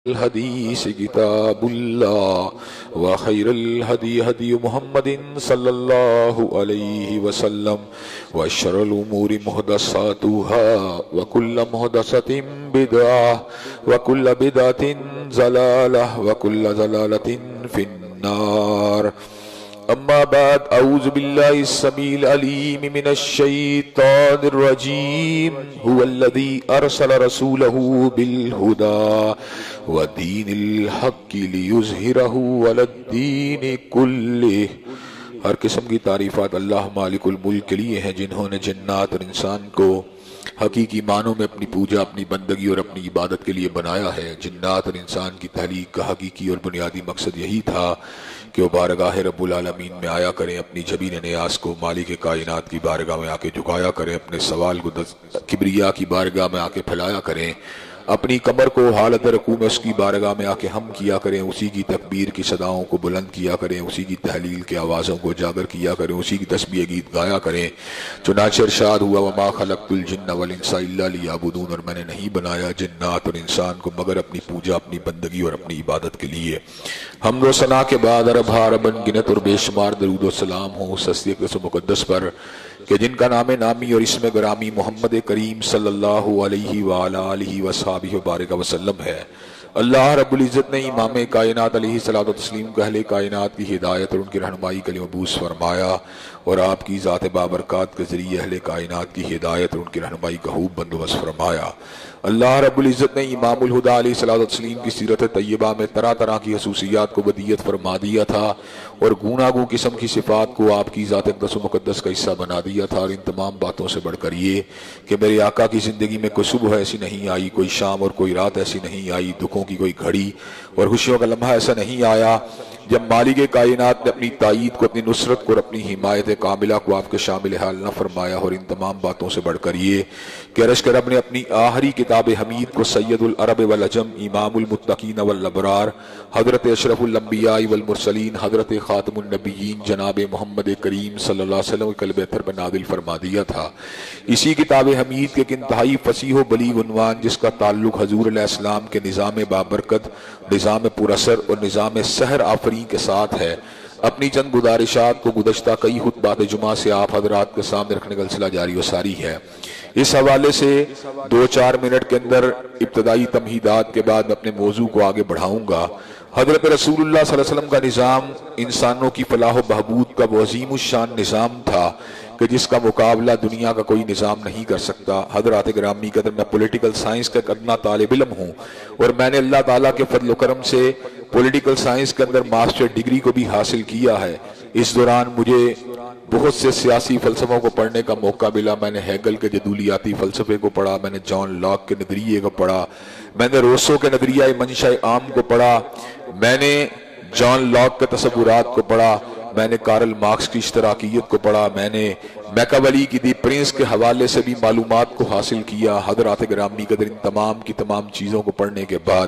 الحديث كتاب الله وخير الهدي هدي محمد صلى الله عليه وسلم وشر الأمور محدثاتها وكل محدثة بدعة وكل بدعة ضلالة وكل ضلالة في النار. أما بعد، أعوذ بالله السميع العليم من الشيطان الرجيم. هو الذي أرسل رسوله بالهدى ودين الحق ليظهره على الدين كله. ہر قسم کی تعریفات اللہ مالک الملک کے لیے ہیں، جنہوں نے جنات اور انسان کو حقیقی معنوں میں اپنی پوجا، اپنی بندگی اور اپنی عبادت کے لیے بنایا ہے۔ جنات اور انسان کی تخلیق کا حقیقی اور بنیادی مقصد یہی تھا کہ وہ بارگاہ رب العالمین میں آیا کریں، اپنی جبین نیاز کو مالک کائنات کی بارگاہ میں آ کے جھکایا کریں، اپنے سوال کو کبریا کی بارگاہ میں آ کے پھیلایا کریں، اپنی کمر کو حالت رکوع میں اس کی بارگاہ میں آ کے ہم کیا کریں، اسی کی تکبیر کی صداؤں کو بلند کیا کریں، اسی کی تحلیل کے آوازوں کو اجاگر کیا کریں، اسی کی تسبیح گیت گایا کریں۔ چنانچہ ارشاد ہوا وما خلقت الجن والانس الا لیعبدون، اور میں نے نہیں بنایا جنات اور انسان کو مگر اپنی پوجا، اپنی بندگی اور اپنی عبادت کے لیے۔ حمد و ثنا کے بعد عرب عربن گنت اور بے شمار درود و سلام ہوں اس ہستی اقدس و مقدس پر کہ جن کا نام نامی اور اسم گرامی محمد کریم صلی اللہ علیہ وآلہ وصحبہ وبارک وسلم ہے۔ اللہ رب العزت نے امام کائنات علیہ الصلوۃ والتسلیم کو اہل کائنات کی ہدایت اور ان کی رہنمائی کے لیے مبعوث فرمایا، اور آپ کی ذات بابرکات کے ذریعے اہل کائنات کی ہدایت اور ان کی رہنمائی کا خوب بندوبست فرمایا۔ اللہ رب العزت نے امام الہدیٰ علیہ الصلوۃ والتسلیم کی سیرت طیبہ میں طرح طرح کی خصوصیات کو بدیت فرما دیا تھا، اور گوناگوں قسم کی صفات کو آپ کی ذات اقدس و مقدس کا حصہ بنا دیا تھا۔ اور ان تمام باتوں سے بڑھ کر یہ کہ میرے آقا کی زندگی میں کوئی صبح ایسی نہیں آئی، کوئی شام اور کوئی رات ایسی نہیں آئی، دکھوں کی کوئی گھڑی اور خوشیوں کا لمحہ ایسا نہیں آیا جب مالک کائنات نے اپنی تائید کو، اپنی نصرت کو اور اپنی حمایت کاملہ کو آپ کے شامل حال نہ فرمایا۔ اور ان تمام باتوں سے بڑھ کر یہ کہ عرش کے رب نے اپنی آخری کتاب حمید کو سید العرب والعجم، امام المتقین والابرار، حضرت اشرف الانبیاء والمرسلین، حضرت خاتم النبیین جناب محمد کریم صلی اللہ علیہ وسلم کے قلب اطہر پر نازل فرما دیا تھا۔ اسی کتاب حمید کے ایک انتہائی فصیح و بلیغ عنوان جس کا تعلق حضور علیہ السلام کے نظام بابرکت، نظام پر اثر اور نظام سحر آفرین کے ساتھ ہے، اپنی چند گزارشات کو گزشتہ کئی خطبات جمعہ سے آپ حضرات کے سامنے رکھنے کا سلسلہ جاری و ساری ہے۔ اس حوالے سے 2-4 منٹ کے اندر ابتدائی تمہیدات کے بعد میں اپنے موضوع کو آگے بڑھاؤں گا۔ حضرت رسول اللہ صلی اللہ علیہ وسلم کا نظام انسانوں کی فلاح و بہبود کا وہ عظیم الشان نظام تھا کہ جس کا مقابلہ دنیا کا کوئی نظام نہیں کر سکتا۔ حضرات گرامی قدر، میں پولیٹیکل سائنس کا ادنا طالب علم ہوں، اور میں نے اللہ تعالیٰ کے فضل و کرم سے پولیٹیکل سائنس کے اندر ماسٹر ڈگری کو بھی حاصل کیا ہے۔ اس دوران مجھے بہت سے سیاسی فلسفوں کو پڑھنے کا موقع ملا۔ میں نے ہیگل کے جدولیاتی فلسفے کو پڑھا، میں نے جان لاک کے نظریے کو پڑھا، میں نے روسو کے نظریہ منشاء عام کو پڑھا، میں نے جان لاک کے تصورات کو پڑھا، میں نے کارل مارکس کی اشتراکیت کو پڑھا، میں نے میکاویلی کی دی پرنس کے حوالے سے بھی معلومات کو حاصل کیا۔ حضرات گرامی قدر، ان تمام کی تمام چیزوں کو پڑھنے کے بعد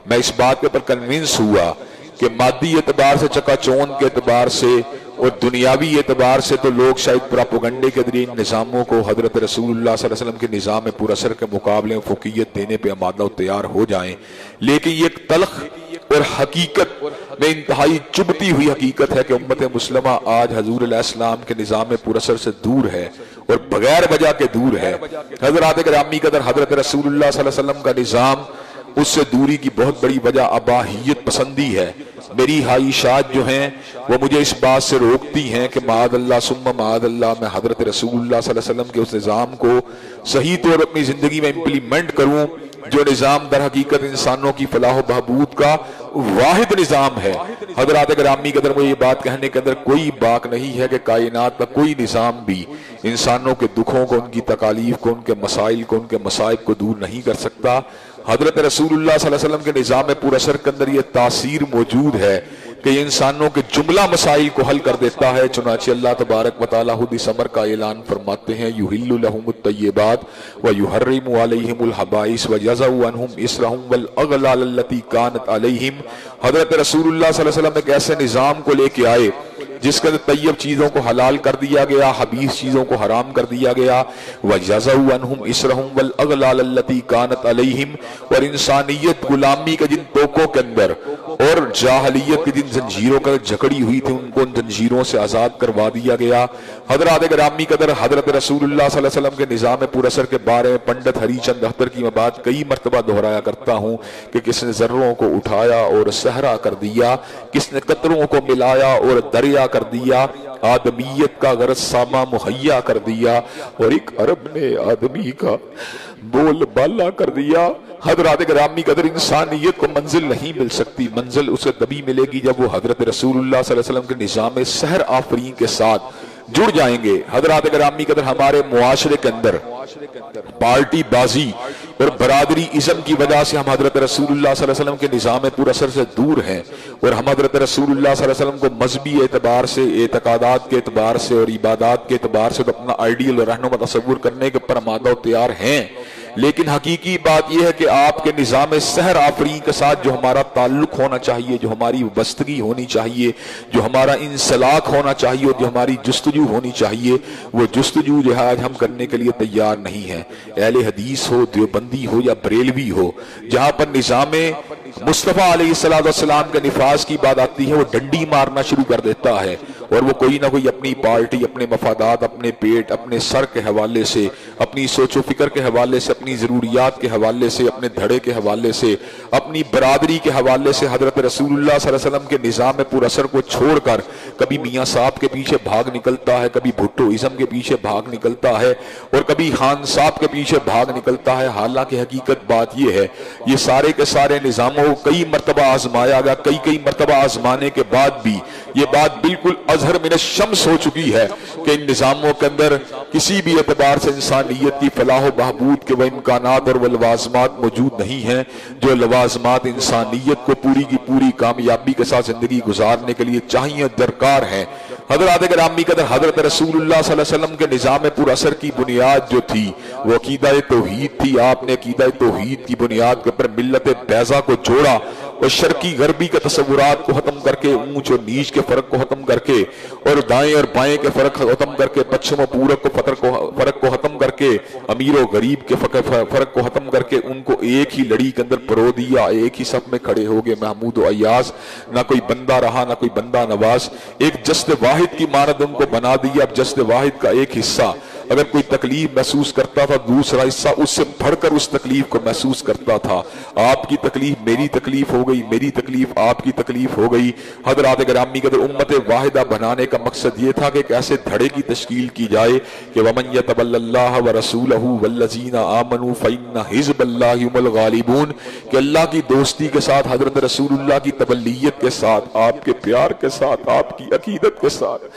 میں اس بات کے پر کنونس ہوا کہ مادی اعتبار سے چکا چوند کے اعتبار سے اور دنیاوی اعتبار سے تو لوگ شاید پراپوگنڈے کے ذریعے ان نظاموں کو حضرت رسول اللہ صلی اللہ علیہ وسلم کے نظام پر اثر کے مقابلے میں فوقیت دینے پہ آمادہ و تیار ہو جائیں، لیکن یہ ایک تلخ اور حقیقت میں انتہائی چبھتی ہوئی حقیقت ہے کہ امت مسلمہ آج حضور علیہ السلام کے نظام پر اثر سے دور ہے اور بغیر وجہ کے دور ہے۔ حضرات گرامی قدر، حضرت رسول اللہ صلی اللہ علیہ وسلم کا نظام، اس سے دوری کی بہت بڑی وجہ اباہیت پسندی ہے۔ میری خواہشات جو ہیں وہ مجھے اس بات سے روکتی ہیں کہ معاذ اللہ ثم معاذ اللہ میں حضرت رسول اللہ صلی اللہ علیہ وسلم کے اس نظام کو صحیح طور پر اپنی زندگی میں امپلیمنٹ کروں، جو نظام در حقیقت انسانوں کی فلاح و بہبود کا واحد نظام ہے۔ حضرات گرامی قدر، مجھے یہ بات کہنے کے اندر کوئی باک نہیں ہے کہ کائنات کا کوئی نظام بھی انسانوں کے دکھوں کو، ان کی تکالیف کو، ان کے مسائل کو، ان کے مصائب کو دور نہیں کر سکتا۔ حضرت رسول اللہ صلی اللہ علیہ وسلم کے نظام پر اثر کے اندر یہ تاثیر موجود ہے کہ یہ انسانوں کے جملہ مسائل کو حل کر دیتا ہے۔ چنانچہ اللہ تبارک و تعالیٰ خود اس امر کا اعلان فرماتے ہیں یحل لہم الطیبات ویحرم علیہم الخبائث ویضع عنہم اصرہم والاغلال التی کانت علیہم۔ حضرت رسول اللہ صلی اللہ علیہ وسلم ایک ایسے نظام کو لے کے آئے جس کے اندر طیب چیزوں کو حلال کر دیا گیا، خبیث چیزوں کو حرام کر دیا گیا۔ وَجَزَوْا عَنْهُمْ إِسْرَهُمْ وَالْأَغْلَالَ الَّتِي كَانَتْ عَلَيْهِمْ، اور انسانیت غلامی کے جن توقوں کے اندر اور جاہلیت کی جن زنجیروں کا جکڑی ہوئی تھی ان کو ان زنجیروں سے آزاد کروا دیا گیا۔ حضرات گرامی قدر، حضرت رسول اللہ صلی اللہ علیہ وسلم کے نظام پر اثر کے بارے میں پنڈت ہری چند اختر کی میں بات کئی مرتبہ دہرایا کرتا ہوں کہ کس نے ذروں کو اٹھایا اور صحرا کر دیا، کس نے قطروں کو ملایا اور دریا کر دیا، آدمیت کا غرض ساما مہیا کر دیا، اور ایک عرب نے آدمی کا بول بالا کر دیا۔ حضرات گرامی قدر، انسانیت کو منزل نہیں مل سکتی، منزل اسے تبھی ملے گی جب وہ حضرت رسول اللہ صلی اللہ علیہ وسلم کے نظام سحر آفرین کے ساتھ جڑ جائیں گے۔ حضرات گرامی قدر، ہمارے معاشرے کے اندر پارٹی بازی اور برادری ازم کی وجہ سے ہم حضرت رسول اللہ صلی اللہ علیہ وسلم کے نظام پر اثر سے دور ہیں، اور ہم حضرت رسول اللہ صلی اللہ علیہ وسلم کو مذہبی اعتبار سے، اعتقادات کے اعتبار سے اور عبادات کے اعتبار سے تو اپنا آئیڈیل اور رہنما تصور کرنے کے پر آمادہ و تیار ہیں، لیکن حقیقی بات یہ ہے کہ آپ کے نظام سحر آفرین کے ساتھ جو ہمارا تعلق ہونا چاہیے، جو ہماری وابستگی ہونی چاہیے، جو ہمارا انسلاک ہونا چاہیے اور جو ہماری جستجو ہونی چاہیے، وہ جستجو جو ہے آج ہم کرنے کے لیے تیار نہیں ہیں۔ اہل حدیث ہو، دیوبندی ہو یا بریلوی ہو، جہاں پر نظام مصطفیٰ علیہ السلام کے نفاذ کی بات آتی ہے وہ ڈنڈی مارنا شروع کر دیتا ہے، اور وہ کوئی نہ کوئی اپنی پارٹی، اپنے مفادات، اپنے پیٹ، اپنے سر کے حوالے سے، اپنی سوچ و فکر کے حوالے سے، اپنی ضروریات کے حوالے سے، اپنے دھڑے کے حوالے سے، اپنی برادری کے حوالے سے حضرت رسول اللہ صلی اللہ علیہ وسلم کے نظام پر اثر کو چھوڑ کر کبھی میاں صاحب کے پیچھے بھاگ نکلتا ہے، کبھی بھٹو ازم کے پیچھے بھاگ نکلتا ہے، اور کبھی خان صاحب کے پیچھے بھاگ نکلتا ہے۔ حالانکہ حقیقت بات یہ ہے، یہ سارے کے سارے نظاموں کو کئی مرتبہ آزمایا گیا، کئی مرتبہ آزمانے کے بعد بھی یہ بات بالکل اظہر من الشمس ہو چکی ہے کہ ان نظاموں کے اندر کسی بھی اعتبار سے انسانیت کی فلاح و بہبود کے وہ امکانات اور وہ لوازمات موجود نہیں ہیں جو لوازمات انسانیت کو پوری کی پوری کامیابی کے ساتھ زندگی گزارنے کے لیے چاہیے، درکار ہیں۔ حضرات گرامی قدر، حضرت رسول اللہ صلی اللہ علیہ وسلم کے نظام پر اثر کی بنیاد جو تھی وہ عقیدہ توحید تھی۔ آپ نے عقیدہ توحید کی بنیاد کے اوپر ملت بیضا کو جوڑا، اور شرقی غربی کے تصورات کو ختم کر کے، اونچ اور نیچ کے فرق کو ختم کر کے، اور دائیں اور بائیں کے فرق ختم کر کے، پچھم و پورب کو فرق کو ختم کر کے، امیر و غریب کے فرق کو ختم کر کے ان کو ایک ہی لڑی کے اندر پرو دیا، ایک ہی صف میں کھڑے ہو گئے محمود و ایاز، نہ کوئی بندہ رہا نہ کوئی بندہ نواز، ایک جسد واحد کی مانند ان کو بنا دیا۔ اب جسد واحد کا ایک حصہ اگر کوئی تکلیف محسوس کرتا تھا، دوسرا حصہ اس سے بڑھ کر اس تکلیف کو محسوس کرتا تھا۔ آپ کی تکلیف میری تکلیف ہو گئی، میری تکلیف آپ کی تکلیف ہو گئی۔ حضرات گرامی قدر، امت واحدہ بنانے کا مقصد یہ تھا کہ ایک ایسے دھڑے کی تشکیل کی جائے کہ وَمَن يَتَوَلَّ اللَّهَ وَرَسُولَهُ وَالَّذِينَ آمَنُوا فَإِنَّ حِزْبَ اللَّهِ هُمُ الْغَالِبُونَ، کہ اللہ کی دوستی کے ساتھ، حضرت رسول اللہ کی تبلیت کے ساتھ، آپ کے پیار کے ساتھ، آپ کی عقیدت کے ساتھ،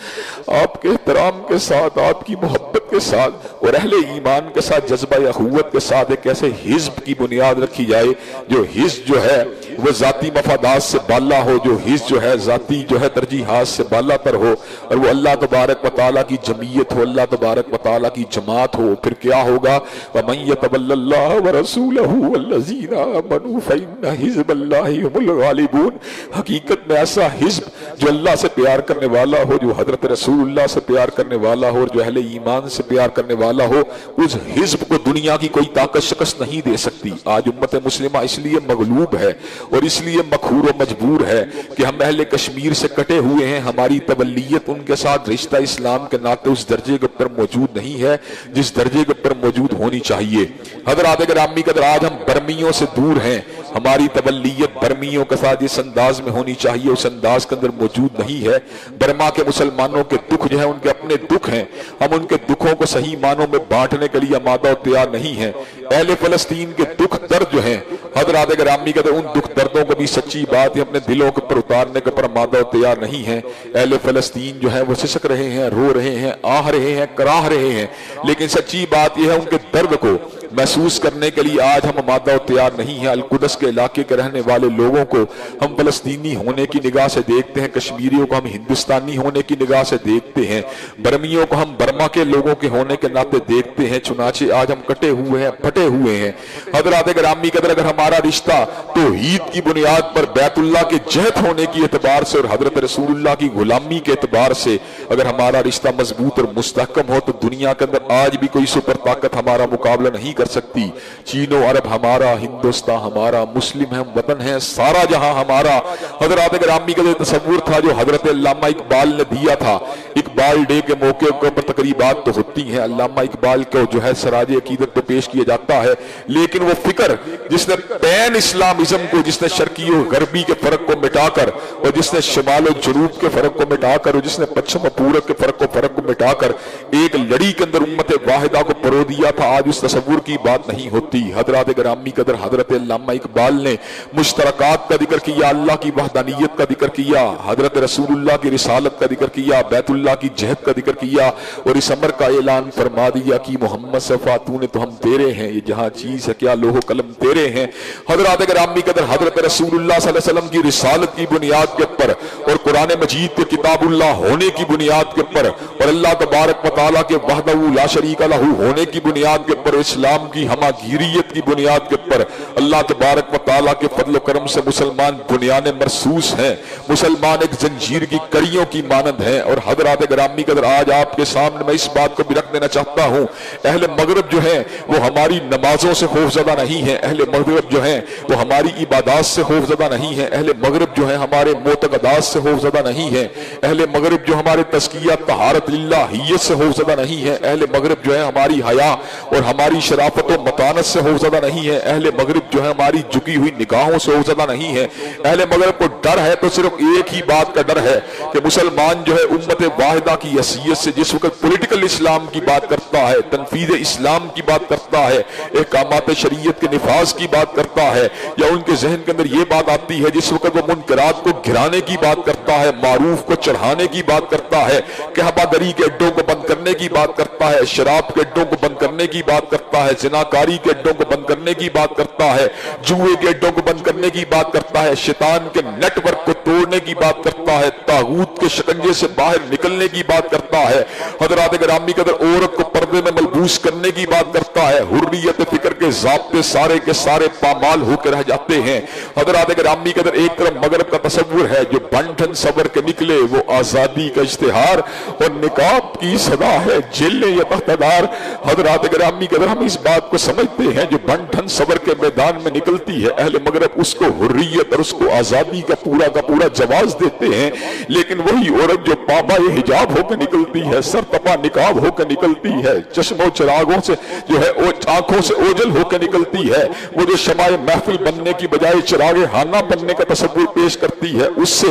آپ کے احترام کے ساتھ، آپ کی محبت کے ساتھ اور اہل ایمان کے ساتھ، جذبہ اخوت کے ساتھ ایک ایسے حزب کی بنیاد رکھی جائے جو حزب جو ہے وہ ذاتی مفادات سے بالا ہو، جو حزب جو ہے ذاتی جو ہے ترجیحات سے بالا تر ہو، اور وہ اللہ تبارک و تعالیٰ کی جمعیت ہو، اللہ تبارک و تعالیٰ کی جماعت ہو۔ پھر کیا ہوگا؟ وَمَن يَتَوَلَّ اللَّهَ وَرَسُولَهُ وَالَّذِينَ آمَنُوا فَإِنَّ حِزْبَ اللَّهِ هُمُ الْغَالِبُونَ، حقیقت میں ایسا حزب جو اللہ سے پیار کرنے والا ہو، جو حضرت رسول اللہ سے پیار کرنے والا ہو، اور جو اہل ایمان سے پیار کرنے والا ہو، اس حزب کو دنیا کی کوئی طاقت شکست نہیں دے سکتی۔ آج امت مسلمہ اس لیے مغلوب ہے اور اس لیے مقہور و مجبور ہے کہ ہم اہل کشمیر سے کٹے ہوئے ہیں، ہماری تبلیت ان کے ساتھ رشتہ اسلام کے ناطے اس درجے کے اوپر موجود نہیں ہے جس درجے کے اوپر موجود ہونی چاہیے۔ حضرات گرامی قدر، آج ہم برمیوں سے دور ہیں، ہماری تبلیت برمیوں کے ساتھ اس انداز میں ہونی چاہیے، اس انداز کے اندر موجود نہیں ہے۔ برما کے مسلمانوں کے دکھ جو ہیں ان کے اپنے دکھ ہیں، ہم ان کے دکھوں کو صحیح معنوں میں بانٹنے کے لیے آمادہ و تیار نہیں ہیں۔ اہل فلسطین کے دکھ درد جو ہیں، حضرات گرامی قدر، ان دکھ دردوں کو بھی سچی بات ہے اپنے دلوں کے اوپر اتارنے کے اوپر آمادہ و تیار نہیں ہیں۔ اہل فلسطین جو ہیں وہ سسک رہے ہیں، رو رہے ہیں، آہ رہے ہیں، کراہ رہے ہیں، لیکن سچی بات یہ ہے ان کے درد کو محسوس کرنے کے لیے آج ہم مادہ و تیار نہیں ہیں۔ القدس کے علاقے کے رہنے والے لوگوں کو ہم فلسطینی ہونے کی نگاہ سے دیکھتے ہیں، کشمیریوں کو ہم ہندوستانی ہونے کی نگاہ سے دیکھتے ہیں، برمیوں کو ہم برما کے لوگوں کے ہونے کے ناطے دیکھتے ہیں۔ چنانچہ آج ہم کٹے ہوئے ہیں، پھٹے ہوئے ہیں۔ حضرات گرامی قدر، اگر ہمارا رشتہ توحید کی بنیاد پر بیت اللہ کے جہت ہونے کی اعتبار سے اور حضرت رسول اللہ کی غلامی کے اعتبار سے اگر ہمارا رشتہ مضبوط اور مستحکم ہو تو دنیا کے اندر آج بھی کوئی سپر طاقت ہمارا مقابلہ نہیں کر سکتی۔ چین و عرب ہمارا، ہندوستان ہمارا، مسلم ہم وطن ہے، سارا جہاں ہمارا۔ حضرات گرامی کا تصور تھا جو حضرت علامہ اقبال نے دیا تھا، اقبال ڈے کے موقع پر تقریبات تو ہوتی ہیں، علامہ اقبال کو جو ہے سراج عقیدت پہ پیش کیا جاتا ہے، لیکن وہ فکر جس نے پین اسلامزم کو، جس نے شرقی و غربی کے فرق کو مٹا کر اور جس نے شمال و جنوب کے فرق کو مٹا کر اور جس نے پچھم و پورب کے فرق کو مٹا کر ایک لڑی کے اندر امت واحدہ کو پرو دیا تھا، آج اس تصور کی بات نہیں ہوتی۔ حضرات گرامی قدر، حضرت علامہ اقبال نے مشترکات کا ذکر کیا، اللہ کی وحدانیت کا ذکر کیا، حضرت رسول اللہ کی رسالت کا ذکر کیا، بیت اللہ کی جہت کا ذکر کیا اور اس امر کا اعلان فرما دیا کہ محمد صفا تو نے تو ہم تیرے ہیں، یہ جہاں چیز ہے کیا لوح و قلم تیرے ہیں۔ حضرات گرامی قدر، حضرت رسول اللہ صلی اللہ علیہ وسلم کی رسالت کی بنیاد کے اوپر اور قرآن مجید کے کتاب اللہ ہونے کی بنیاد کے اوپر اور اللہ تبارک و تعالیٰ کے وحدہ لا شریک لہ ہونے کی بنیاد کے اوپر، اسلام کی ہماگیریت کی بنیاد کے اوپر اللہ تبارک و تعالیٰ کے فضل و کرم سے مسلمان بنیادیں مرصوص ہیں، مسلمان ایک زنجیر کی کڑیوں کی مانند ہیں۔ اور حضرات گرامی قدر، آج آپ کے سامنے میں اس بات کو بھی رکھ دینا چاہتا ہوں، اہل مغرب جو ہیں وہ ہماری نمازوں سے خوفزدہ نہیں ہیں، اہل مغرب جو ہیں وہ ہماری عبادات سے خوفزدہ نہیں ہیں، اہل مغرب جو ہیں ہمارے معتقدات سے خوفزدہ نہیں ہیں، اہل مغرب جو ہمارے تزکیہ طہارت للہیت سے خوفزدہ نہیں ہیں، اہل مغرب جو ہے ہماری حیا اور ہماری شرافت و متانت سے خوفزدہ نہیں ہے، اہل مغرب جو ہے ہماری جھکی ہوئی نگاہوں سے خوفزدہ نہیں ہے۔ اہل مغرب کو ڈر ہے تو صرف ایک ہی بات کا ڈر ہے کہ مسلمان جو ہے امت واحدہ کی حیثیت سے جس وقت پولیٹیکل اسلام کی بات کرتا ہے، تنفیذ اسلام کی بات کرتا ہے، احکامات شریعت کے نفاذ کی بات کرتا ہے، یا ان کے ذہن کے اندر یہ بات آتی ہے جس وقت وہ منکرات کو گرانے کی بات کرتا ہے، معروف کو چڑھانے کی بات کرتا ہے، کہبہ گری کے اڈوں کو بند کرنے کی بات کرتا ہے، شراب کے اڈوں کو بند کرنے کی بات کرتا ہے، زناکاری کے اڈوں کو بند کرنے کی بات کرتا ہے، جوئے کے اڈوں کو بند کرنے کی بات کرتا ہے، شیطان کے نیٹ ورک کو توڑنے کی بات کرتا ہے، طاغوت کے شکنجے سے باہر نکلنے کی بات کرتا ہے، حضرات گرامی قدر عورت کو پردے میں ملبوس کرنے کی بات کرتا ہے، حریت فکر کے ضابطے سارے کے سارے پامال ہو کے رہ جاتے ہیں۔ حضرات گرامی قدر، ایک طرف مغرب کا تصور ہے جو بنٹھن صبر کے نکلے وہ آزادی کا اشتہار اور نقاب کی صدا ہے جلنے یا تختدار۔ حضرات گرامی قدر، ہم اس بات کو سمجھتے ہیں جو بنٹھن صبر کے میدان میں نکلتی ہے، اہل مغرب اس کو حریت اور اس کو آزادی کا پورا جواز دیتے ہیں، لیکن وہی عورت جو پابائے حجاب ہو کے نکلتی ہے، سر تپا نقاب ہو کے نکلتی ہے، چشم و چراغوں سے جو ہے آنکھوں سے اوجل ہو کے نکلتی ہے، وہ جو شمع محفل بننے کی بجائے چراغ خانہ بننے کا تصور پیش کرتی ہے، اس سے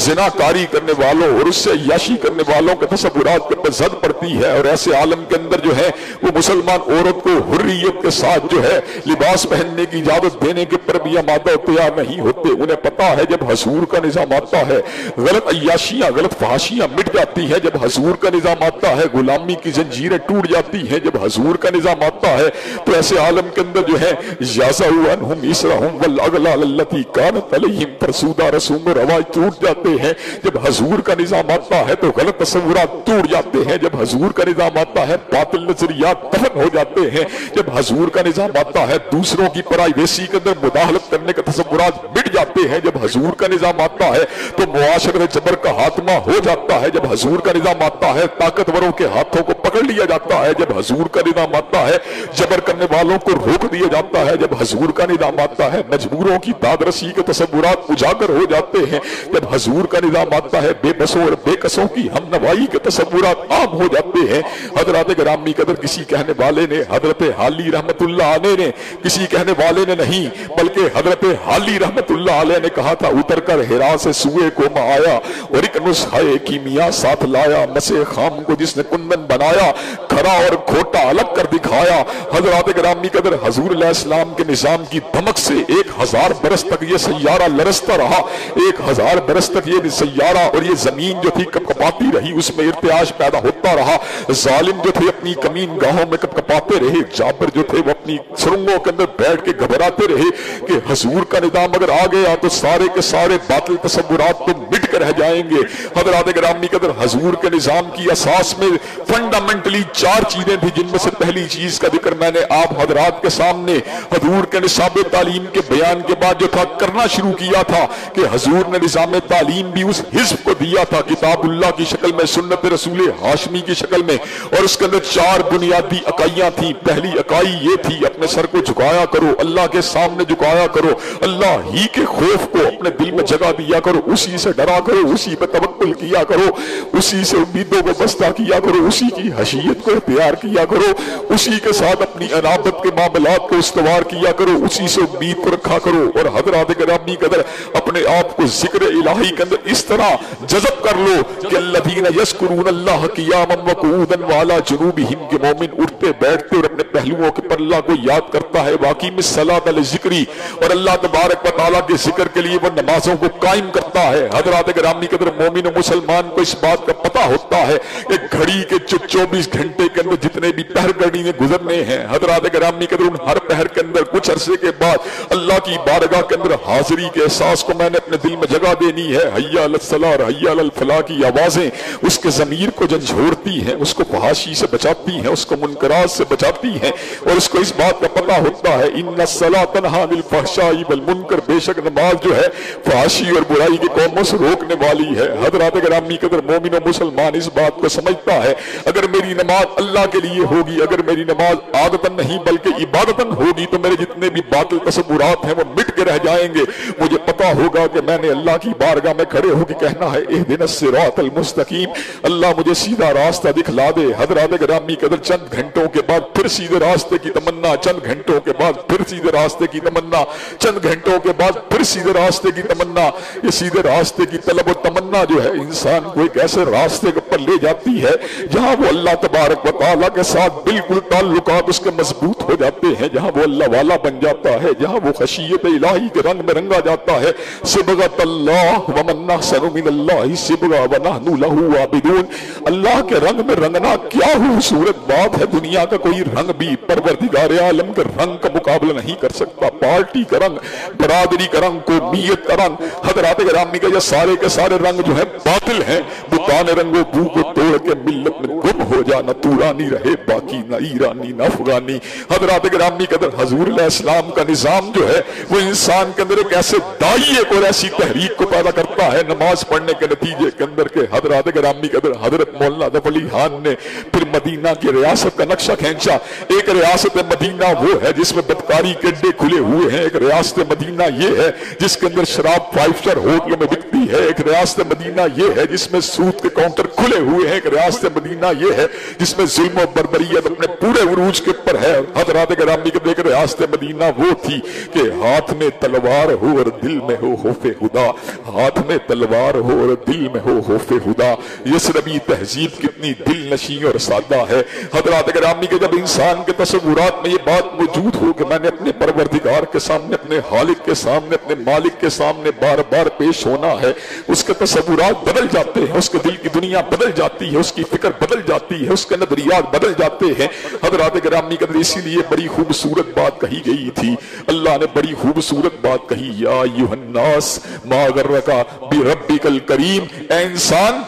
زناکاری کرنے والوں اور اس سے عیاشی کرنے والوں کے تصورات پر زد پڑتی ہے، اور ایسے عالم کے اندر جو ہے وہ مسلمان عورت کو حریت کے ساتھ جو ہے لباس پہننے کی اجازت دینے کے پر بھی آمادہ تیار نہیں ہوتے۔ انہیں پتا ہے جب حضور کا نظام آتا ہے غلط عیاشیاں، غلط فحاشیاں مٹ جاتی ہیں، جب حضور کا نظام آتا ہے غلامی کی زنجیریں ٹوٹ جاتی ہیں، جب حضور کا نظام آتا ہے تو ایسے عالم کے اندر جو ہے یَزَعُ عَنْهُمْ إِسْرَهُمْ وَالْأَغْلَالَ الَّتِي كَانَتْ عَلَيْهِمْ فرسودہ رسوم و رواج ٹوٹ جاتے ہیں، جب حضور کا نظام آتا ہے تو غلط تصورات ٹوٹ جاتے ہیں، جب حضور کا نظام آتا ہے باطل نظریات دفن ہو جاتے ہیں، جب حضور کا نظام آتا ہے دوسروں کی پرائیویسی کے اندر مداخلت کرنے کے تصورات مٹ جاتے ہیں، جب حضور کا نظام آتا ہے تو معاشرت جبر کا خاتمہ ہو جاتا ہے، جب حضور کا نظام آتا ہے طاقتوروں کے ہاتھوں کو پکڑ لیا جاتا ہے، جب حضور کا نظام آتا ہے جبر کرنے والوں کو روک دیا جاتا ہے، جب حضور کا نظام آتا ہے مجبوروں کی داد رسی کے تصورات اجاگر ہو جاتے ہیں، جب حضور کا نظام آتا ہے بے بسوں اور بے قصوں کی ہم نوائی کے تصورات عام ہو جاتے ہیں۔ حضرات گرامی قدر، کسی کہنے والے نے، حضرت حالی رحمت اللہ علیہ نے، کسی کہنے والے نے نہیں بلکہ حضرت حالی رحمت اللہ علیہ نے کہا تھا، اتر کر ہرا سے سوئے کو میں آیا اور ایک نسخہ کیمیا ساتھ لایا، مسے خام کو جس نے کندن بنایا، کھرا اور کھوٹا الگ کر دکھایا۔ حضرات گرامی قدر، حضور علیہ السلام کے نظام کی دمک سے 1000 برس تک یہ سیارہ لرزتا رہا، 1000 برس تک یہ یہ سیارہ اور یہ زمین جو تھی کپکپاتی رہی، اس میں ارتعاش پیدا ہوتا رہا، ظالم جو تھے اپنی کمین گاہوں میں کپکپاتے رہے، جابر جو تھے وہ اپنی سرنگوں کے اندر بیٹھ کے گھبراتے رہے کہ حضور کا نظام اگر آ گیا تو سارے کے سارے باطل تصورات تو مٹ کر رہ جائیں گے۔ حضرات گرامی قدر، حضور کے نظام کی اساس میں فنڈامنٹلی 4 چیزیں تھیں، جن میں سے پہلی چیز کا ذکر میں نے آپ حضرات کے سامنے حضور کے نصاب تعلیم کے بیان کے بعد جو تھا کرنا شروع کیا تھا کہ حضور نے نظام تعلیم بھی اس حزب کو دیا تھا، کتاب اللہ کی شکل میں، سنت رسول ہاشمی کی شکل میں، اور اس کے اندر 4 بنیادی اکائیاں تھیں۔ پہلی اکائی یہ تھی اپنے سر کو جھکایا کرو، اللہ کے سامنے جھکایا کرو، اللہ ہی کے خوف کو اپنے دل میں جگہ دیا کرو، اسی سے ڈرا کرو، اسی پہ توکل کیا کرو، اسی سے امیدوں کو بستہ کیا کرو، اسی کی حشیت کو اختیار کیا کرو، اسی کے ساتھ اپنی انابت کے معاملات کو استوار کیا کرو، اسی سے امید کو رکھا کرو۔ اور حضرات گرامی قدر، اپنے آپ کو ذکر الہی کے اندر اس طرح جذب کر لو کہ الذین یذکرون اللہ قیاما وقعودا وعلی جنوبہم، کہ مومن اٹھتے بیٹھتے اور اپنے پہلوؤں کے پر اللہ کو یاد کرتا ہے، واقعی میں الصلاۃ لذکری، اور اللہ تبارک و تعالیٰ کے ذکر کے لیے وہ نمازوں کو قائم کرتا ہے۔ حضرات گرامی قدر، مومن و مسلمان کو اس بات کا پتہ ہوتا ہے کہ گھڑی کے 24 گھنٹے کے اندر جتنے بھی پہر گھڑی میں گزرنے ہیں، حضرات گرامی قدر ان ہر پہر کے اندر کچھ عرصے کے بعد اللہ کی بارگاہ کے اندر حاضری کے احساس کو میں نے اپنے دل میں جگہ دینی ہے۔ حی علی الصلاۃ اور حی علی الفلاح کی آوازیں اس کے ضمیر کو جھنجھوڑتی ہیں، اس کو فحاشی سے بچاتی ہیں، اس کو منکرات سے بچاتی ہیں، اور اس کو اس بات کا پتہ ہوتا ہے ان الصلاۃ تنہی عن الفحشاء والمنکر، بے شک نماز جو ہے فحاشی اور برائی کی قوموں سے روکنے والی ہے۔ حضرات گرامی قدر، مومن و مسلمان اس بات کو سمجھتا ہے اگر میری نماز اللہ کے لیے ہوگی، اگر میری نماز عادتاً نہیں بلکہ عبادتاً ہوگی تو میرے جتنے بھی باطل تصورات ہیں وہ مٹ کے رہ جائیں گے۔ مجھے پتہ ہوگا کہ میں نے اللہ کی بارگاہ میں کھڑے ہو کے کہنا ہے اہدنا الصراط المستقیم، اللہ مجھے سیدھا راستہ دکھلا دے۔ حضرات گرامی قدر، چند گھنٹوں کے بعد پھر سیدھے راستے کی تمنا، چند گھنٹوں کے بعد پھر سیدھے راستے کی تمنا، چند گھنٹوں کے بعد پھر سیدھے راستے کی تمنا۔ یہ سیدھے راستے کی طلب و تمنا جو ہے انسان کو ایک ایسے راستے پر لے جاتی ہے جہاں وہ اللہ تبارک و تعالیٰ کے ساتھ بالکل تعلقات اس کے مضبوط ہو جاتے ہیں، جہاں وہ اللہ والا بن جاتا ہے، جہاں وہ خشیت الہی کے رنگ میں رنگا جاتا ہے۔ صبغۃ اللہ ومن احسن من اللہ صبغۃ ونحن لہ عابدون، اللہ کے رنگ میں رنگنا کیا خوبصورت بات ہے، دنیا کا کوئی رنگ بھی پروردگار عالم کے رنگ کا مقابلہ نہیں کر سکتا۔ پارٹی کا رنگ، برادری کا رنگ، قومیت کا رنگ، حضرات گرامی کا یہ سارے کے سارے رنگ جو ہیں باطل ہیں۔ بتان رنگ و بو کو توڑ کے ملت میں گم ہو جا، نہ تورانی رہے باقی، نہ ایرانی نہ افغانی۔ حضرات گرامی قدر، حضور علیہ السلام کا نظام جو ہے وہ انسان کے اندر ایک ایسے داعیے کو اور ایسی تحریک کو پیدا کرتا ہے نماز پڑھنے کے نتیجے کے اندر کہ حضرات گرامی قدر، حضرت مولانا ظفر علی خان نے پھر مدینہ کی ریاست کا نقشہ کھینچا۔ ایک ریاست مدینہ وہ ہے جس میں بدکاری کے اڈے کھلے ہوئے ہیں، ایک ریاست مدینہ یہ ہے جس کے اندر شراب 5 اسٹار ہوٹلوں میں بکتی ہے، ایک ریاست مدینہ یہ ہے جس میں سود کے کاؤنٹر کھلے ہوئے ہیں، ایک ریاست مدینہ یہ ہے جس میں ظلم و بربریت اپنے پورے عروج کے اوپر ہے۔ حضرات گرامی کے دیکھ، ریاست مدینہ وہ تھی کہ ہاتھ میں تلوار ہو اور دل میں ہو خوف خدا، ہاتھ میں تلوار ہو اور دل میں ہو خوف خدا۔ یثربی تہذیب کتنی دل نشیں اور سادہ ہے۔ حضرات گرامی کے جب انسان کے تصورات میں یہ بات موجود ہو کہ میں نے اپنے پروردگار کے سامنے، اپنے خالق کے سامنے، اپنے مالک کے سامنے بار بار پیش ہونا ہے، اس کے تصورات بدل جاتے ہیں، اس کے دل کی دنیا بدل جاتی ہے، اس کی فکر بدل جاتی ہے، اس کے نظریات بدل جاتے ہیں۔ حضرات گرامی قدر، اسی لیے بڑی خوبصورت بات کہی گئی تھی، اللہ نے بڑی خوبصورت بات کہی، یا ایھا الناس ما غرک بربک الکریم، اے انسان،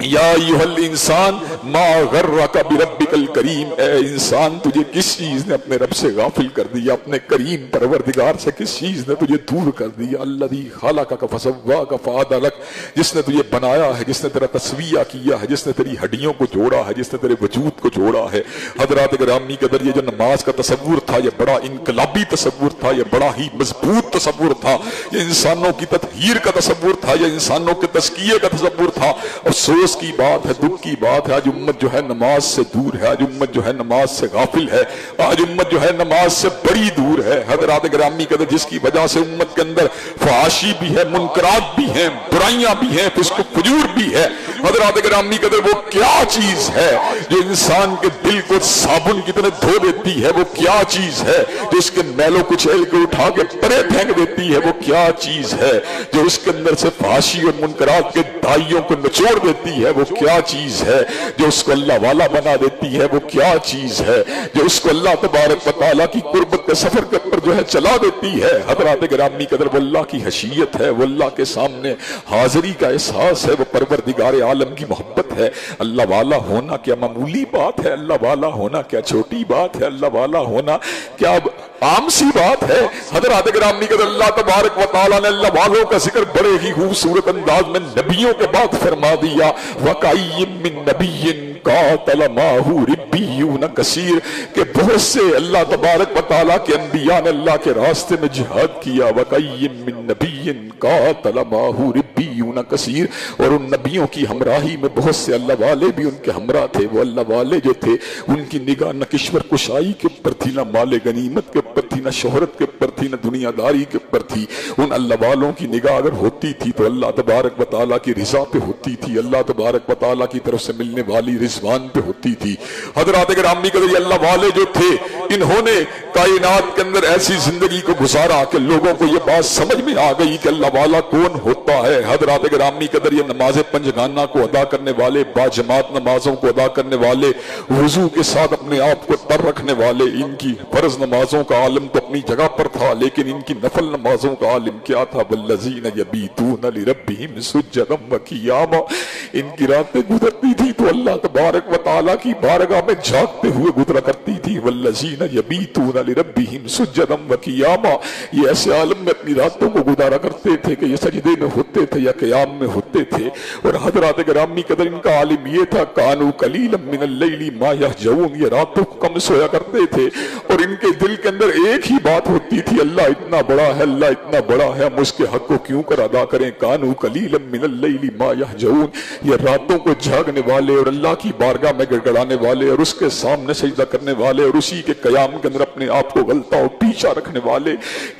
یا ایھا الانسان ما غرک بربک الکریم، اے انسان تجھے کس چیز نے اپنے رب سے غافل کر دیا، اپنے کریم پروردگار سے کس چیز نے تجھے دور کر دیا؟ الذی خلقک فسواک فعدلک، جس نے تجھے بنایا ہے، جس نے تیرا تسویہ کیا ہے، جس نے تیری ہڈیوں کو جوڑا ہے، جس نے تیرے وجود کو جوڑا ہے۔ حضرات گرامی قدر، یہ جو نماز کا تصور تھا یہ بڑا انقلابی تصور تھا، یہ بڑا ہی مضبوط تصور تھا، یہ انسانوں کی تطہیر کا تصور تھا، یہ انسانوں کے تزکیے کا تصور تھا۔ افسوس کی بات ہے، دکھ کی بات ہے، آج امت جو ہے نماز سے دور ہے، آج امت جو ہے نماز سے غافل ہے، آج امت جو ہے نماز سے بڑی دور ہے۔ حضرات گرامی قدر، جس کی وجہ سے امت کے اندر فحاشی بھی ہے، منکرات بھی ہیں، برائیاں بھی ہیں، فسق و فجور بھی ہے۔ حضرات گرامی قدر وہ کیا چیز ہے جو انسان کے دل کو صابن کی طرح دھو دیتی ہے؟ وہ کیا چیز ہے جو اس کے میل و کچیل کو اٹھا کے پرے پھینک دیتی ہے؟ وہ کیا چیز ہے جو اس کے اندر سے فحاشی اور منکرات کے دائیوں کو نچوڑ دیتی ہے؟ وہ کیا چیز ہے جو اس کو اللہ والا بنا دیتی ہے؟ وہ کیا چیز ہے جو اس کو اللہ تبارک و تعالیٰ کی قربت کے سفر کے اوپر جو ہے چلا دیتی ہے؟ حضرات گرامی قدر وہ اللہ کی حشیت ہے، وہ اللہ کے سامنے حاضری کا احساس ہے، وہ پروردگار عالم کی محبت ہے۔ اللہ والا ہونا کیا معمولی بات ہے؟ اللہ والا ہونا کیا چھوٹی بات ہے؟ اللہ والا ہونا کیا عام سی بات ہے؟ حضرات گرامی قدر اللہ تبارک و تعالیٰ نے اللہ والوں کا ذکر بڑے ہی خوبصورت انداز میں نبیوں کے بعد فرما دیا، وَقَيِّم مِّن نَبِيٍّ قَاتَلَ مَعَهُ رِبِّيُّونَ كَثِيرٌ، کہ بہت سے اللہ تبارک و تعالیٰ کے انبیاء نے اللہ کے راستے میں جہاد کیا۔ وَقَيِّم مِّن نَبِيٍّ قَاتَلَ مَعَهُ رِبِّيُّونَ كَثِيرٌ، اور ان نبیوں کی ہمراہی میں بہت سے اللہ والے بھی ان کے ہمراہ تھے۔ وہ اللہ والے جو تھے ان کی نگاہ نہ کشور کشائی کے اوپر تھی، نہ مال غنیمت کے اوپر تھی، نہ شہرت کے اوپر تھی، نہ دنیا داری کے اوپر تھی۔ ان اللہ والوں کی نگاہ اگر ہوتی تھی تو اللہ تبارک و تعالیٰ کی رضا پہ ہوتی تھی، اللہ تبارک و تعالیٰ کی طرف سے ملنے والی رضوان پہ ہوتی تھی۔ حضرات گرامی قدر یہ اللہ والے جو تھے انہوں نے کائنات کے اندر ایسی زندگی کو گزارا کہ لوگوں کو یہ بات سمجھ میں آ گئی کہ اللہ والا کون ہوتا ہے۔ حضرات گرامی قدر یہ نماز پنجگانہ کو ادا کرنے والے، باجماعت نمازوں کو ادا کرنے والے، وضو کے ساتھ اپنے آپ کو تر رکھنے والے، ان کی فرض نمازوں کا عالم تو اپنی جگہ پر تھا، لیکن ان کی نفل نمازوں کا عالم کیا تھا؟ وَالَّذِينَ يَبِيتُونَ لِرَبِّهِمْ سُجَّدًا وَقِيَامًا، ان کی راتیں گزرتی تھی تو اللہ تبارک و تعالیٰ کی بارگاہ میں جھانکتے ہوئے گزرا کرتی تھی۔ وَالَّذِينَ يَبِيتُونَ لِرَبِّهِمْ سُجَّدًا وَقِيَامًا، یہ ایسے عالم میں اپنی راتوں کو گزارا کرتے تھے کہ یہ سجدے میں ہوتے تھے یا قیام میں ہوتے تھے۔ اور حضرات گرامی قدر ان کا عالم یہ تھا، كَانُوا قَلِيلًا مِّنَ اللَّيْلِ مَا يَهْجَعُونَ، یہ راتوں کو کم سویا کرتے تھے اور ان کے دل کے اندر ایک ہی بات ہوتی تھی، اللہ اتنا بڑا ہے، اللہ اتنا بڑا ہے، ہم اس کے حق کو کیوں کر ادا کریں؟ كَانُوا قَلِيلًا مِّنَ اللَّيْلِ مَا يَهْجَعُونَ، یہ راتوں کو جاگنے والے اور اللہ کی بارگاہ میں گڑگڑانے والے اور اس کے سامنے سجدہ کرنے والے اور اسی کے قیام کے اندر اپنے آپ کو غلطہ اور پیچھا رکھنے والے،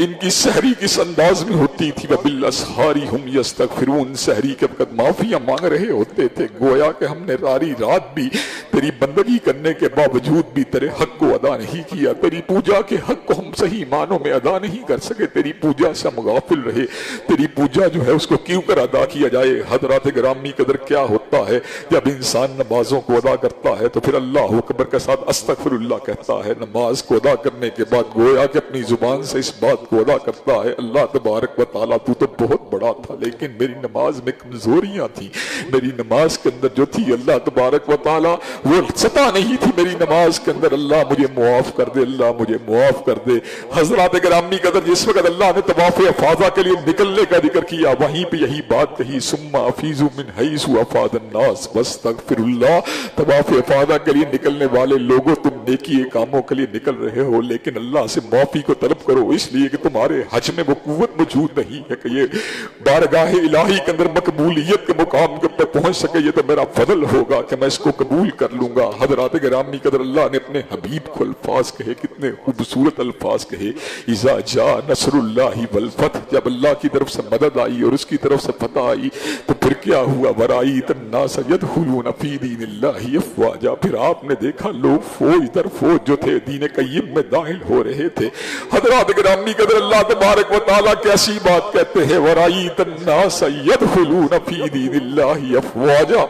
ان کی سحری کس انداز میں ہوتی تھی؟ وَبِالْأَسْحَارِ هُمْ يَسْتَغْفِرُونَ، سحری کے وقت معافیاں مانگ رہے ہوتے تھے، گویا کہ ہم نے ساری رات بھی تیری بندگی کرنے کے باوجود بھی تیرے حق کو ادا نہیں کیا، تیری پوجا کے حق کو ہم صحیح معنوں میں ادا نہیں کر سکے، تیری پوجا سے ہم غافل رہے، تیری پوجا جو ہے اس کو کیوں کر ادا کیا جائے؟ حضرات گرامی قدر کیا ہوتا ہے جب انسان نمازوں کو ادا کرتا ہے تو پھر اللہ اکبر کے ساتھ استغفر اللہ کہتا ہے، نماز کو ادا کرنے کے بعد گویا کہ اپنی زبان سے اس بات کو ادا کرتا ہے، اللہ تبارک و تعالیٰ تو بہت بڑا تھا لیکن میری نماز میں کمزوریاں تھیں، میری نماز کے اندر جو تھی اللہ تبارک و تعالیٰ وہ سطح نہیں تھی میری نماز کے اندر، اللہ مجھے معاف کر دے، اللہ مجھے معاف کر دے۔ حضرات گرامی قدر جس وقت اللہ نے طواف افاضہ کے لیے نکلنے کا ذکر کیا وہیں پہ یہی بات کہی، ثم افیضوا من حیث افاض الناس واستغفروا اللہ، طواف افاضہ کے لیے نکلنے والے لوگوں تم نیکی کاموں کے لیے نکل رہے ہو لیکن اللہ سے معافی کو طلب کرو، اس لیے کہ تمہارے حج میں وہ قوت موجود نہیں ہے کہ یہ بارگاہ الہی کے اندر مقبولیت کے مقام کے اوپر پہنچ سکے، یہ تو میرا فضل ہوگا کہ میں اس کو قبول کر لوں گا۔ حضرات گرامی قدر اللہ نے اپنے حبیب کو الفاظ کہے، کتنے خوبصورت الفاظ کہے، اذا جاء نصر اللہ والفتح، جب اللہ کی طرف سے مدد آئی اور اس کی طرف سے فتح آئی تو پھر کیا ہوا؟ ورأیت الناس یدخلون فی دین اللہ افواجا، پھر آپ نے دیکھا لوگ فوج در فوج جو تھے دین قیم میں داخل ہو رہے تھے۔ حضرات گرامی قدر اللہ تبارک و تعالیٰ کیسی بات کہتے ہیں، ورأیت الناس یدخلون فی دین اللہ افواجا،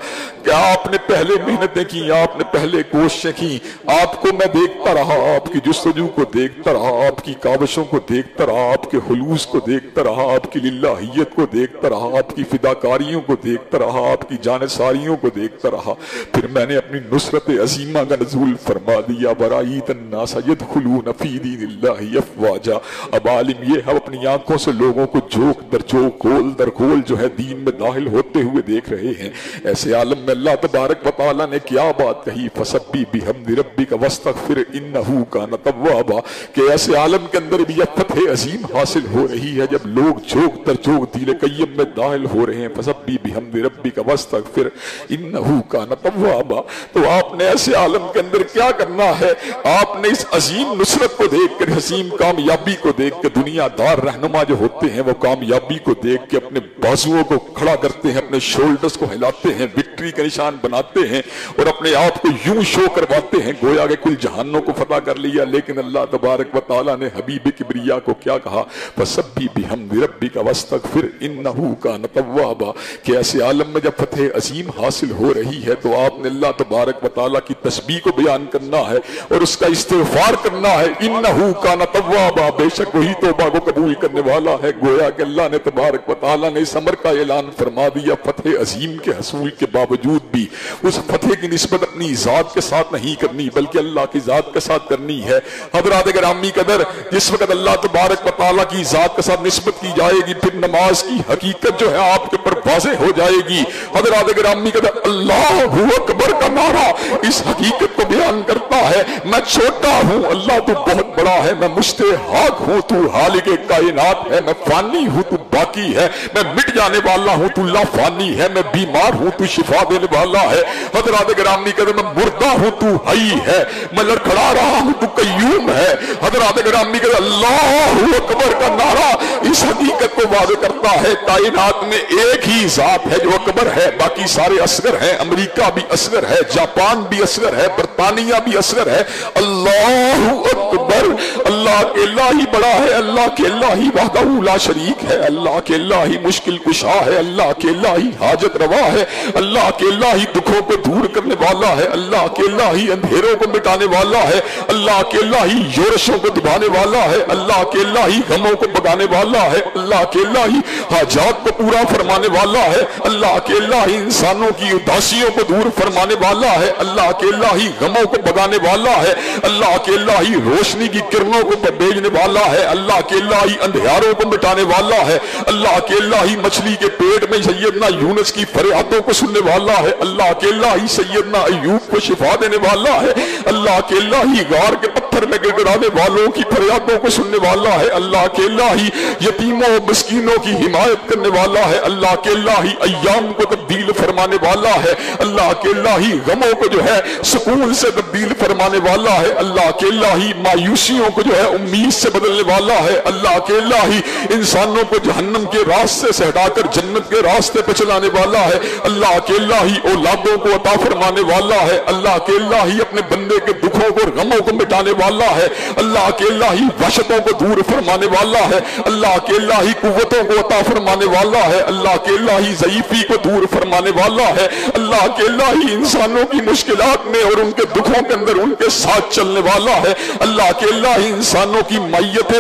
کیا آپ نے پہلے محنتیں کی، آپ نے پہلے کوششیں کی، آپ کو میں دیکھتا رہا، آپ کی جستجو کو دیکھتا رہا، آپ کی کاوشوں کو دیکھتا رہا، آپ کے خلوص کو دیکھتا رہا، آپ کی للہیت کو دیکھتا رہا، آپ کی فداکاریوں کو دیکھتا رہا، آپ کی جانثاریوں کو دیکھتا رہا، پھر میں نے اپنی نصرت عظیمہ کا نزول فرما دیا، ورأیت الناس یدخلون فی دین اللہ افواجا۔ اب عالم یہ ہے اپنی آنکھوں سے لوگوں کو جھوک در جھوک، گول در گول جو ہے دین میں داخل ہوتے ہوئے دیکھ رہے ہیں، ایسے عالم میں اللہ تبارک و تعالیٰ نے کیا بات کہی، فسبح بحمد ربک واستغفر انہ کان توابا، کہ ایسے عالم کے اندر بھی یہ فتح عظیم حاصل ہو رہی ہے جب لوگ جھوک در جھوک دین قیم میں داخل ہو رہے ہیں، فسبح بحمد ربک واستغفر انہ کان توابا۔ تو آپ نے ایسے عالم کے اندر کیا کرنا ہے؟ آپ نے نے اس عظیم نصرت کو دیکھ کر، عظیم کامیابی کو دیکھ کے، دنیا دار رہنما جو ہوتے ہیں وہ کامیابی کو دیکھ کے اپنے بازوؤں کو کھڑا کرتے ہیں، اپنے شولڈرز کو ہلاتے ہیں، وکٹری کا نشان بناتے ہیں اور اپنے آپ کو یوں شو کرواتے ہیں گویا کہ کل جہانوں کو فتح کر لیا۔ لیکن اللہ تبارک و تعالیٰ نے حبیب کبریا کو کیا کہا؟ فَسَبِّحْ بِحَمْدِ رَبِّكَ وَاسْتَغْفِرْ إِنَّهُ كَانَ تَوَّابًا، کہ ایسے عالم میں جب فتح عظیم حاصل ہو رہی ہے تو آپ نے اللہ تبارک و تعالیٰ کی تسبیح کو بیان کرنا ہے اور اس کا استغفار کرنا ہے۔ انہو کان توابا، بے شک وہی توبہ کو قبول کرنے والا ہے۔ گویا کہ اللہ نے تبارک و تعالیٰ نے اس امر کا اعلان فرما دیا، فتح عظیم کے حصول کے باوجود بھی اس فتح کی نسبت اپنی ذات کے ساتھ نہیں کرنی بلکہ اللہ کی ذات کے ساتھ کرنی ہے۔ حضرات گرامی قدر، جس وقت اللہ تبارک و تعالیٰ کی ذات کے ساتھ نسبت کی جائے گی پھر نماز کی حقیقت جو ہے آپ کے پر واضح ہو جائے گی۔ حضرات گرامی قدر، اللہ اکبر کا نعرہ اس حقیقت کو بیان کرتا ہے، میں چھوٹا ہوں، اللہ تو بہت بڑا ہے، میں مستحق ہوں، تو خالق کائنات ہے، میں فانی ہوں، تو باقی ہے، میں مٹ جانے والا ہوں، تو لا فانی ہے، میں بیمار ہوں، تو شفا دینے والا ہے۔ حضرات گرامی قدر، میں مردہ ہوں، تو حی ہے، میں لڑکھڑا رہا ہوں، تو قیوم ہے۔ حضرات گرامی قدر، اللہ اکبر کا نعرہ اس حقیقت کو واضح کرتا ہے، کائنات میں ایک ہی ذات ہے جو اکبر ہے، باقی سارے اصغر ہیں، امریکہ بھی اصغر ہے، جاپان بھی اصغر ہے، برطانیہ بھی اصغر ہے۔ اللہ اکبر، اللہ کے اللہ ہی بڑا ہے، اللہ کے اللہ ہی وحدہ لا شریک ہے، اللہ کے اللہ ہی مشکل کشا ہے، اللہ کے اللہ ہی حاجت روا ہے، اللہ کے اللہ ہی دکھوں کو دور کرنے والا ہے، اللہ کے اللہ ہی اندھیروں کو مٹانے والا ہے، اللہ کے اللہ ہی یورشوں کو دبانے والا ہے، اللہ کے اللہ ہی غموں کو بگانے والا ہے، اللہ کے اللہ ہی حاجات کو پورا فرمانے والا ہے، اللہ کے اللہ ہی انسانوں کی اداسیوں کو دور فرمانے والا ہے، اللہ کے اللہ ہی غموں کو بگانے والا ہے، اللہ کے اللہ ہی روشنی کی کرنوں کو بھیجنے والا ہے، اللہ کے اللہ ہی اندھیاروں کو مٹانے والا ہے، اللہ کے اللہ ہی مچھلی کے پیٹ میں سیدنا یونس کی فریادوں کو سننے والا ہے، اللہ کے اللہ ہی سیدنا ایوب کو شفا دینے والا ہے، اللہ کے اللہ ہی غار کے پتھر میں گڑگڑانے والوں کی فریادوں کو سننے والا ہے، اللہ کے اللہ ہی یتیموں مسکینوں کی حمایت کرنے والا ہے، اللہ کے اللہ ہی ایام کو تبدیل فرمانے والا ہے، اللہ کے اللہ ہی غموں کو جو ہے سکون سے تبدیل فرمانے والا ہے، اللہ کے اللہ ہی مایوسیوں کو جو ہے امید سے بدلنے والا ہے، اللہ کے اللہ ہی انسانوں کو جہنم کے راستے سے ہٹا کر جنت کے راستے پہ چلانے والا ہے، اللہ کے اللہ ہی اولادوں کو عطا فرمانے والا ہے، اللہ کے اللہ ہی اپنے بندے کے دکھوں کو غموں کو مٹانے والا ہے، اللہ کے اللہ ہی وحشتوں کو دور فرمانے والا ہے، اللہ کے اللہ ہی قوتوں کو عطا فرمانے والا ہے، اللہ کے اللہ ہی ضعیفی کو دور فرمانے والا ہے، اللہ کے اللہ ہی انسانوں کی مشکلات میں اور ان کے دکھوں کے اندر ان کے ساتھ چلنے والا ہے، اللہ کے اللہ ہی انسانوں کی میت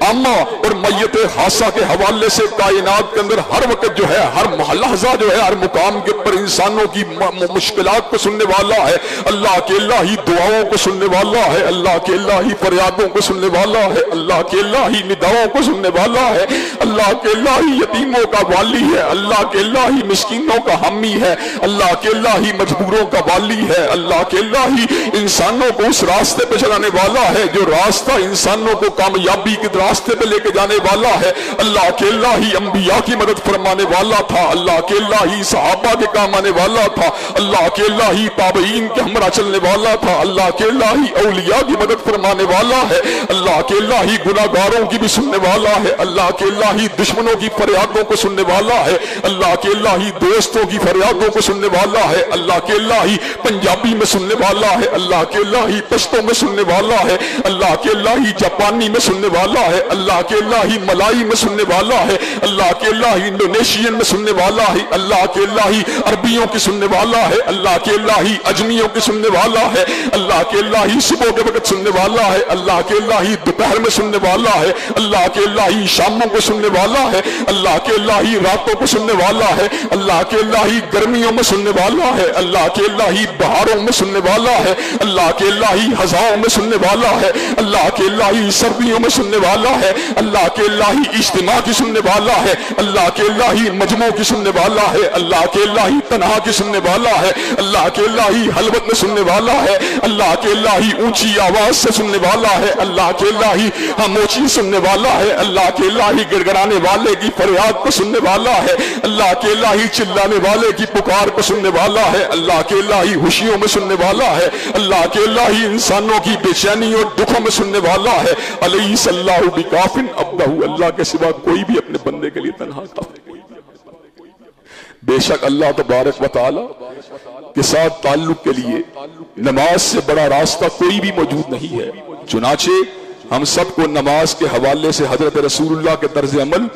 عامہ اور میت خاصہ کے حوالے سے کائنات کے اندر ہر وقت جو ہے ہر لحظہ جو ہے ہر مقام کے اوپر انسانوں کی مشکلات کو سننے والا ہے، اللہ کے اللہ ہی دعاؤں کو سننے والا ہے، اللہ کے اللہ ہی فریادوں کو سننے والا ہے، اللہ کے اللہ ہی نداؤں کو سننے والا ہے، اللہ کے اللہ ہی یتیموں کا والی ہے، اللہ کے اللہ ہی مسکینوں کا حامی ہے، اللہ کے اللہ ہی مجبوروں کا والی ہے، اللہ کے اللہ ہی انسانوں کو اس راستے پہ چلانے والا ہے جو راستہ انسانوں کو کامیابی کے راستے پہ لے کے جانے والا ہے، اللہ کے اللہ ہی انبیاء کی مدد فرمانے والا تھا، اللہ کے اللہ ہی صحابہ کے کام آنے والا تھا، اللہ کے اللہ ہی تابعین کے ہمراہ چلنے والا تھا، اللہ کے اللہ ہی اولیاء کی مدد فرمانے والا ہے، اللہ کے اللہ ہی گناہگاروں کی بھی سننے والا ہے، اللہ کے اللہ ہی دشمنوں کی فریادوں کو سننے والا ہے، اللہ کے اللہ ہی دوستوں کی فریادوں کو سننے والا ہے، اللہ کے اللہ ہی پنجابی میں سننے والا ہے، اللہ کے اللہ ہی پشتوں میں سننے والا ہے، اللہ کے اللہ ہی جاپانی میں سننے والا ہے، اللہ کے اللہ ہی ملائی میں سننے والا ہے، اللہ کے اللہ ہی انڈونیشین میں سننے والا ہے، اللہ کے اللہ ہی عربیوں کی سننے والا ہے، اللہ کے اللہ ہی اجمیوں کی سننے والا ہے، اللہ کے اللہ ہی صبح کے وقت سننے والا ہے، اللہ کے اللہ ہی دوپہر میں سننے والا ہے، اللہ کے اللہ ہی شاموں کو سننے والا ہے، اللہ کے اللہ ہی راتوں کو سننے والا ہے، اللہ کے اللہ ہی گرمیوں میں سننے والا ہے، اللہ کے اللہ ہی بہاروں میں سننے والا ہے، اللہ کے اللہ ہی ہزاؤں میں سننے والا ہے، اللہ کے اللہ ہی سردیوں میں سننے والا ہے، اللہ کے اللہ ہی اجتماع کی سننے والا ہے، اللہ کے اللہ ہی مجموع کی سننے والا ہے، اللہ کے اللہ ہی تنہا کی سننے والا ہے، اللہ کے اللہ ہی حلوت میں سننے والا ہے، اللہ کے اللہ ہی اونچی آواز سے سننے والا ہے، اللہ کے اللہ ہی خاموشی سننے والا ہے، اللہ کے اللہ ہی گڑگڑانے والے کی فریاد کو سننے والا ہے، اللہ کے اللہ ہی چلانے والے کی پکار کو سننے سننے والا ہے، اللہ کے الہی خوشیوں میں سننے والا ہے، اللہ کے الہی انسانوں کی بے چینی اور دکھوں میں سننے والا ہے۔ الیس اللہ بکاف عبدہ، اللہ کے سوا کوئی بھی اپنے بندے کے لیے تنہا کافی نہیں۔ بے شک اللہ تبارک و تعالی کے ساتھ تعلق کے لیے نماز سے بڑا راستہ کوئی بھی موجود نہیں ہے۔ چنانچہ ہم سب کو نماز کے حوالے سے حضرت رسول اللہ کے طرز عمل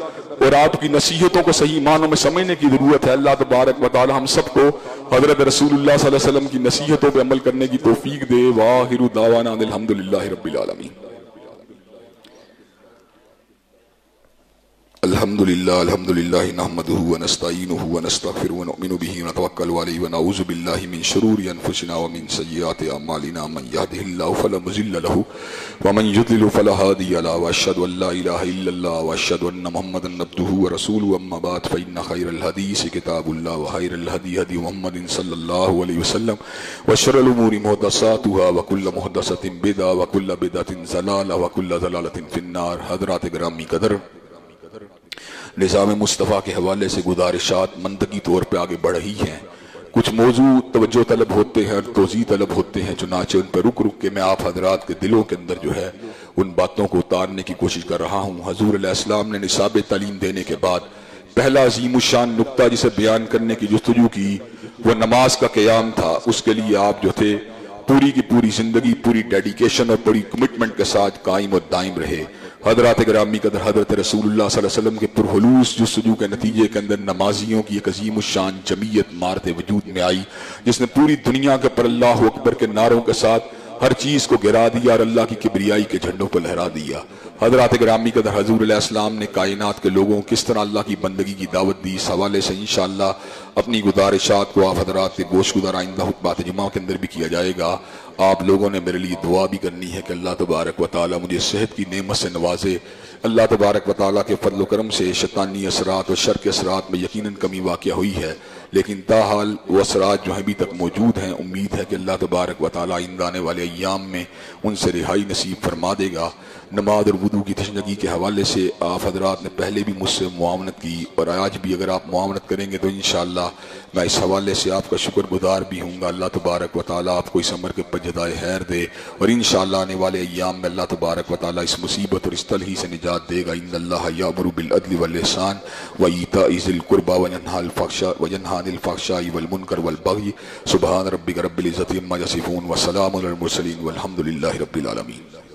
اور آپ کی نصیحتوں کو صحیح معنوں میں سمجھنے کی ضرورت ہے۔ اللہ تبارک و تعالی ہم سب کو حضرت رسول اللہ صلی اللہ علیہ وسلم کی نصیحتوں پہ عمل کرنے کی توفیق دے۔ وآخر دعوانا ان الحمدللہ رب العالمین۔ الحمدللہ نحمده ونستعینه ونستغفره ونؤمن به ونتوکل علیہ ونعوذ باللہ من شرور انفسنا ومن سیئات اعمالنا، من یهده اللہ فلا مضل له ومن یضلل فلا هادی له، واشهد ان لا الہ الا اللہ واشهد ان محمدا عبده ورسوله، اما بعد فإن خیر الحدیث کتاب اللہ وخیر الہدی ہدی محمد صلی اللہ علیہ وسلم، وشر الامور محدثاتها وکل محدثۃ بدعہ وکل بدعۃ ضلالہ وکل ضلالۃ فی النار۔ حضرات گرامی قدر، نظام مصطفیٰ کے حوالے سے گزارشات منطقی طور پہ آگے بڑھ رہی ہیں۔ کچھ موضوع توجہ طلب ہوتے ہیں اور توضیح طلب ہوتے ہیں، چنانچہ ان پر رک رک کے میں آپ حضرات کے دلوں کے اندر جو ہے ان باتوں کو اتارنے کی کوشش کر رہا ہوں۔ حضور علیہ السلام نے نصاب تعلیم دینے کے بعد پہلا عظیم الشان نقطہ جسے بیان کرنے کی جستجو کی وہ نماز کا قیام تھا۔ اس کے لیے آپ جو تھے پوری کی پوری زندگی پوری ڈیڈیکیشن اور پوری کمٹمنٹ کے ساتھ قائم اور دائم رہے۔ حضرات گرامی قدر، حضرت رسول اللہ صلی اللہ علیہ وسلم کے پرخلوص جستجو کے نتیجے کے اندر نمازیوں کی ایک عظیم الشان جمعیت مارتے وجود میں آئی، جس نے پوری دنیا کے پر اللہ اکبر کے نعروں کے ساتھ ہر چیز کو گرا دیا اور اللہ کی کبریائی کے جھنڈوں کو لہرا دیا۔ حضرات گرامی قدر، حضور علیہ السلام نے کائنات کے لوگوں کو کس طرح اللہ کی بندگی کی دعوت دی، اس حوالے سے انشاءاللہ اپنی گزارشات کو آپ حضرات کے گوش گزار آئندہ خطبات جمعہ کے اندر بھی کیا جائے گا۔ آپ لوگوں نے میرے لیے دعا بھی کرنی ہے کہ اللہ تبارک و تعالی مجھے صحت کی نعمت سے نوازے۔ اللہ تبارک و تعالیٰ کے فضل و کرم سے شیطانی اثرات اور شر کے اثرات میں یقیناً کمی واقع ہوئی ہے، لیکن تاحال وہ اثرات جو ابھی تک موجود ہیں، امید ہے کہ اللہ تبارک و تعالیٰ آئندہ آنے والے ایام میں ان سے رہائی نصیب فرما دے گا۔ نماز اور وضو کی تشنگی کے حوالے سے آپ حضرات نے پہلے بھی مجھ سے معاونت کی اور آج بھی اگر آپ معاونت کریں گے تو انشاءاللہ میں اس حوالے سے آپ کا شکر گزار بھی ہوں گا۔ اللہ تبارک و تعالیٰ آپ کو اس عمر کے پر جزائے خیر دے اور انشاءاللہ آنے والے ایام میں اللہ تبارک و تعالیٰ اس مصیبت اور اس تلخی سے نجات دے گا۔ ان اللہ یأمر بالعدل والإحسان وإیتاء ذی القربى وینہی عن الفحشاء والمنکر والبغی۔ سبحان ربک رب العزۃ عما یصفون وسلام علی المرسلین والحمد للہ رب العالمین۔